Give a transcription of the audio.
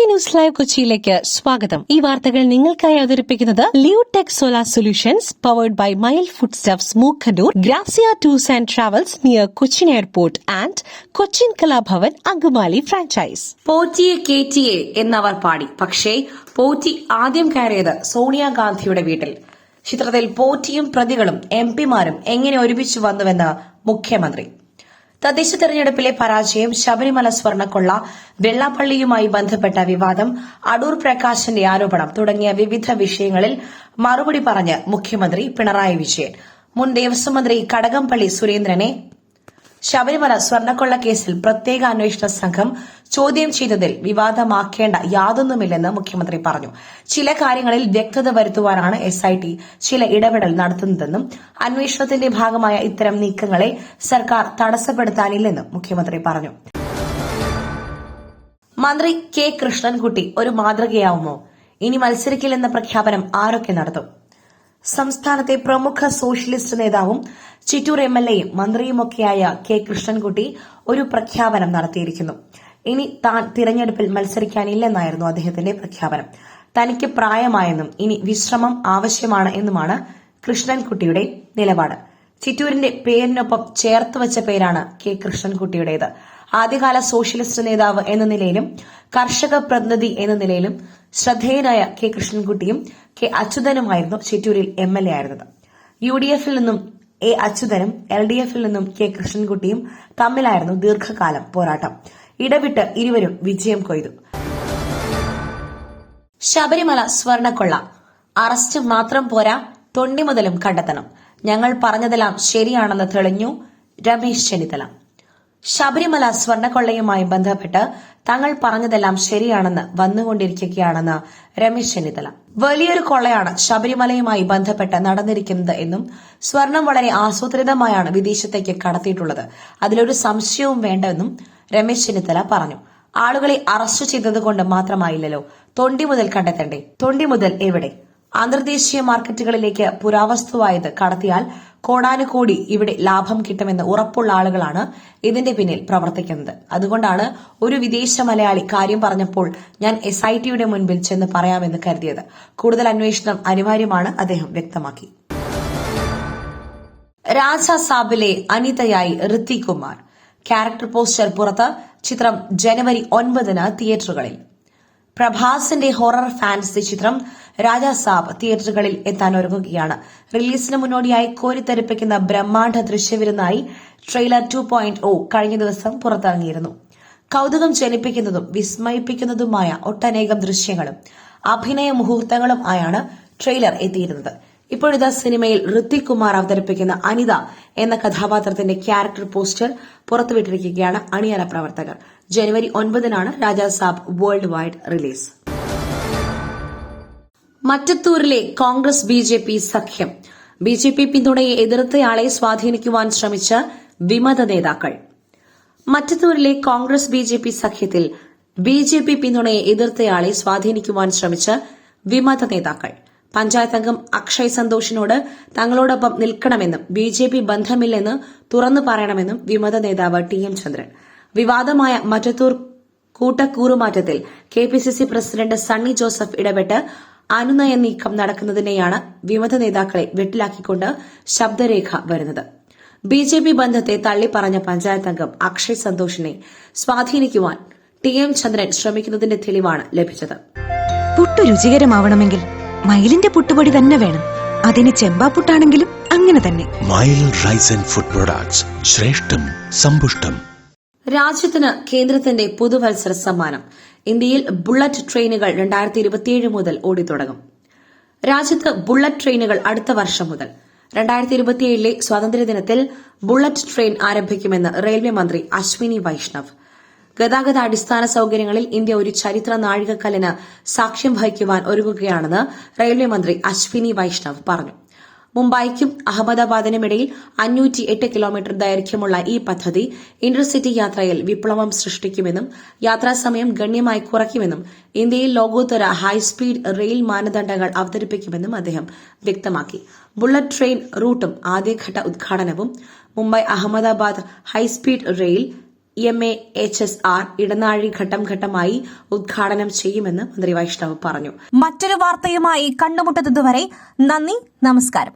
News live കൊച്ചിയിലേക്ക് സ്വാഗതം. ഈ വാർത്തകൾ നിങ്ങൾക്കായി അവതരിപ്പിക്കുന്നത് Leotech solar solutions powered by mile food stuffs Mookkannoor, Grazia tours and travels near Cochin airport and Cochin Kalabhavan Angamaly franchise. പോറ്റിയെ കേറ്റിയെ എന്നവർ പാടി. പക്ഷേ പോറ്റി ആദ്യം കയറിയത് സോണിയാഗാന്ധിയുടെ വീട്ടിൽ. ചിത്രത്തിൽ പോറ്റിയും പ്രതികളും എംപിമാരും എങ്ങനെ ഒരുമിച്ച് വന്നുവെന്ന് മുഖ്യമന്ത്രി. തദ്ദേശ തെരഞ്ഞെടുപ്പിലെ പരാജയം, ശബരിമല സ്വർണ്ണക്കൊള്ള, വെള്ളാപ്പള്ളിയുമായി ബന്ധപ്പെട്ട വിവാദം, അടൂർ പ്രകാശിന്റെ ആരോപണം തുടങ്ങിയ വിവിധ വിഷയങ്ങളിൽ മറുപടി പറഞ്ഞ് മുഖ്യമന്ത്രി പിണറായി വിജയൻ മുൻ ദേവസ്വം മന്ത്രി കടകംപള്ളി സുരേന്ദ്രനെ ശബരിമല സ്വർണ്ണക്കൊള്ള കേസിൽ പ്രത്യേക അന്വേഷണ സംഘം ചോദ്യം ചെയ്തതിൽ വിവാദമാക്കേണ്ട യാതൊന്നുമില്ലെന്ന് മുഖ്യമന്ത്രി പറഞ്ഞു. ചില കാര്യങ്ങളിൽ വ്യക്തത വരുത്തുവാനാണ് SIT ചില ഇടപെടൽ നടത്തുന്നതെന്നും അന്വേഷണത്തിന്റെ ഭാഗമായ ഇത്തരം നീക്കങ്ങളെ സർക്കാർ തടസ്സപ്പെടുത്താനില്ലെന്നും മുഖ്യമന്ത്രി പറഞ്ഞു. മന്ത്രി കെ കൃഷ്ണൻകുട്ടി ഒരു മാതൃകയാവുമോ? ഇനി മത്സരിക്കില്ലെന്ന പ്രഖ്യാപനം ആരൊക്കെ നടത്തും? സംസ്ഥാനത്തെ പ്രമുഖ സോഷ്യലിസ്റ്റ് നേതാവും ചിറ്റൂർ MLAയും മന്ത്രിയുമൊക്കെയായ കെ കൃഷ്ണൻകുട്ടി ഒരു പ്രഖ്യാപനം നടത്തിയിരിക്കുന്നു. ഇനി താൻ തിരഞ്ഞെടുപ്പിൽ മത്സരിക്കാനില്ലെന്നായിരുന്നു അദ്ദേഹത്തിന്റെ പ്രഖ്യാപനം. തനിക്ക് പ്രായമായെന്നും ഇനി വിശ്രമം ആവശ്യമാണ് എന്നുമാണ് കൃഷ്ണൻകുട്ടിയുടെ നിലപാട്. ചിറ്റൂരിന്റെ പേരിനൊപ്പം ചേർത്തുവച്ച പേരാണ് കെ കൃഷ്ണൻകുട്ടിയുടേത്. ആദ്യകാല സോഷ്യലിസ്റ്റ് നേതാവ് എന്ന നിലയിലും കർഷക പ്രതിനിധി എന്ന നിലയിലും ശ്രദ്ധേയനായ കെ കൃഷ്ണൻകുട്ടിയും കെ അച്യുതനുമായിരുന്നു ചിറ്റൂരിൽ MLA ആയിരുന്നത്. UDFിൽ നിന്നും A അച്യുതനും LDFിൽ നിന്നും കെ കൃഷ്ണൻകുട്ടിയും തമ്മിലായിരുന്നു ദീർഘകാലം പോരാട്ടം. ഇടവിട്ട് ഇരുവരും വിജയം കൊയ്തു. ശബരിമല സ്വർണ്ണക്കൊള്ള അറസ്റ്റ് മാത്രം പോരാ, തൊണ്ടി മുതലും കണ്ടെത്തണം. ഞങ്ങൾ പറഞ്ഞതെല്ലാം ശരിയാണെന്ന് തെളിഞ്ഞു രമേശ് ചെന്നിത്തല. ശബരിമല സ്വർണ്ണക്കൊള്ളയുമായി ബന്ധപ്പെട്ട് തങ്ങൾ പറഞ്ഞതെല്ലാം ശരിയാണെന്ന് വന്നുകൊണ്ടിരിക്കുകയാണെന്ന് രമേശ് ചെന്നിത്തല. വലിയൊരു കൊള്ളയാണ് ശബരിമലയുമായി ബന്ധപ്പെട്ട് നടന്നിരിക്കുന്നത് എന്നും സ്വർണം വളരെ ആസൂത്രിതമായാണ് വിദേശത്തേക്ക് കടത്തിയിട്ടുള്ളത്, അതിലൊരു സംശയവും വേണ്ടെന്നും രമേശ് ചെന്നിത്തല പറഞ്ഞു. ആളുകളെ അറസ്റ്റ് ചെയ്തതുകൊണ്ട് മാത്രമായില്ലല്ലോ തൊണ്ടി മുതൽ കണ്ടെത്തണ്ടേ? തൊണ്ടി മുതൽ എവിടെ? അന്തർദേശീയ മാർക്കറ്റുകളിലേക്ക് പുരാവസ്തുവായത് കടത്തിയാൽ കോടാനുകോടി ഇവിടെ ലാഭം കിട്ടുമെന്ന് ഉറപ്പുള്ള ആളുകളാണ് ഇതിന്റെ പിന്നിൽ പ്രവർത്തിക്കുന്നത്. അതുകൊണ്ടാണ് ഒരു വിദേശ മലയാളി കാര്യം പറഞ്ഞപ്പോൾ ഞാൻ SITയുടെ മുൻപിൽ ചെന്ന് പറയാമെന്ന് കരുതിയത്. കൂടുതൽ അന്വേഷണം അനിവാര്യമാണ്, അദ്ദേഹം വ്യക്തമാക്കി. രാജാ സാബിലെ അനിതയായി ഋത്തിക് കുമാർ. ക്യാരക്ടർ പോസ്റ്റർ പുറത്ത്. ചിത്രം ജനുവരി 9 തിയേറ്ററുകളിൽ. പ്രഭാസിന്റെ ഹൊറർ ഫാന്റസി ചിത്രം രാജാ സാബ് തിയേറ്ററുകളിൽ എത്താനൊരുങ്ങുകയാണ്. റിലീസിന് മുന്നോടിയായി കോരിത്തെറിപ്പിക്കുന്ന ബ്രഹ്മാണ്ഡ ദൃശ്യവിരുന്നായി ട്രെയിലർ 2.0 കഴിഞ്ഞ ദിവസം പുറത്തിറങ്ങിയിരുന്നു. കൌതുകം ജനിപ്പിക്കുന്നതും വിസ്മയിപ്പിക്കുന്നതുമായ ഒട്ടനേകം ദൃശ്യങ്ങളും അഭിനയ മുഹൂർത്തങ്ങളും ആയാണ് ട്രെയിലർ എത്തിയിരുന്നത്. ഇപ്പോഴിതാ സിനിമയിൽ ഋത്തിക് കുമാർ അവതരിപ്പിക്കുന്ന അനിത എന്ന കഥാപാത്രത്തിന്റെ ക്യാരക്ടർ പോസ്റ്റർ പുറത്തുവിട്ടിരിക്കുകയാണ് അണിയറ പ്രവർത്തകർ. ജനുവരി 9 Raja Saab world wide release. മറ്റത്തൂരിലെ കോൺഗ്രസ് BJP സഖ്യം. BJP പിന്തുണയെ എതിർത്തയാളെ സ്വാധീനിക്കുവാൻ ശ്രമിച്ച വിമത നേതാക്കൾ. മറ്റത്തൂരിലെ കോൺഗ്രസ് BJP സഖ്യത്തിൽ BJP പിന്തുണയെ എതിർത്തയാളെ സ്വാധീനിക്കുവാൻ ശ്രമിച്ച വിമത നേതാക്കൾ. പഞ്ചായത്ത് അംഗം അക്ഷയ് സന്തോഷിനോട് തങ്ങളോടൊപ്പം നിൽക്കണമെന്നും BJP ബന്ധമില്ലെന്ന് തുറന്നു പറയണമെന്നും വിമത നേതാവ് TM ചന്ദ്രൻ. വിവാദമായ മറ്റത്തൂർ കൂട്ടക്കൂറുമാറ്റത്തിൽ KPCC പ്രസിഡന്റ് സണ്ണി ജോസഫ് ഇടപെട്ട് അനുനയ നീക്കം നടക്കുന്നതിനെയാണ് വിമത നേതാക്കളെ വെട്ടിലാക്കിക്കൊണ്ട് ശബ്ദരേഖ വരുന്നത്. BJP ബന്ധത്തെ തള്ളിപ്പറഞ്ഞ പഞ്ചായത്ത് അംഗം അക്ഷയ് സന്തോഷിനെ സ്വാധീനിക്കുവാൻ TM ചന്ദ്രൻ ശ്രമിക്കുന്നതിന്റെ തെളിവാണ് ലഭിച്ചത്. പുട്ടു രുചികരമാവണമെങ്കിൽ മയിലിന്റെ പുട്ടുപൊടി തന്നെ വേണം. അതിന് ചെമ്പാപ്പുട്ടാണെങ്കിലും അങ്ങനെ തന്നെ. മയിൽ റൈസ് ആൻഡ് ഫുഡ് പ്രൊഡക്ട്സ്, ശ്രേഷ്ഠം സമ്പുഷ്ടം. രാജ്യത്തിന് കേന്ദ്രത്തിന്റെ പുതുവത്സര സമ്മാനം. ഇന്ത്യയിൽ ബുള്ളറ്റ് ട്രെയിനുകൾ 2027 മുതൽ ഓടിത്തുടങ്ങും. രാജ്യത്ത് ബുള്ളറ്റ് ട്രെയിനുകൾ അടുത്ത വർഷം മുതൽ 2027 സ്വാതന്ത്ര്യദിനത്തിൽ ബുള്ളറ്റ് ട്രെയിൻ ആരംഭിക്കുമെന്ന് റെയിൽവേ മന്ത്രി അശ്വിനി വൈഷ്ണവ്. ഗതാഗത അടിസ്ഥാന സൌകര്യങ്ങളിൽ ഇന്ത്യ ഒരു ചരിത്ര നാഴികക്കല്ലിന് സാക്ഷ്യം വഹിക്കുവാൻ ഒരുങ്ങുകയാണെന്ന് റെയിൽവേ മന്ത്രി അശ്വിനി വൈഷ്ണവ് പറഞ്ഞു. മുംബൈക്കും അഹമ്മദാബാദിനുമിടയിൽ 508 കിലോമീറ്റർ ദൈർഘ്യമുള്ള ഈ പദ്ധതി ഇന്റർസിറ്റി യാത്രയിൽ വിപ്ലവം സൃഷ്ടിക്കുമെന്നും യാത്രാസമയം ഗണ്യമായി കുറയ്ക്കുമെന്നും ഇന്ത്യയിൽ ലോകോത്തര ഹൈസ്പീഡ് റെയിൽ മാനദണ്ഡങ്ങൾ അവതരിപ്പിക്കുമെന്നും അദ്ദേഹം വ്യക്തമാക്കി. ബുള്ളറ്റ് ട്രെയിൻ റൂട്ടും ആദ്യഘട്ട ഉദ്ഘാടനവും Mumbai Ahmedabad high speed rail EMA-HSR ഇടനാഴി ഘട്ടം ഘട്ടമായി ഉദ്ഘാടനം ചെയ്യുമെന്ന് മന്ത്രി വൈഷ്ണവ് പറഞ്ഞു. മറ്റൊരു വാർത്തയുമായി കണ്ടുമുട്ടുന്നതുവരെ നന്ദി, നമസ്കാരം.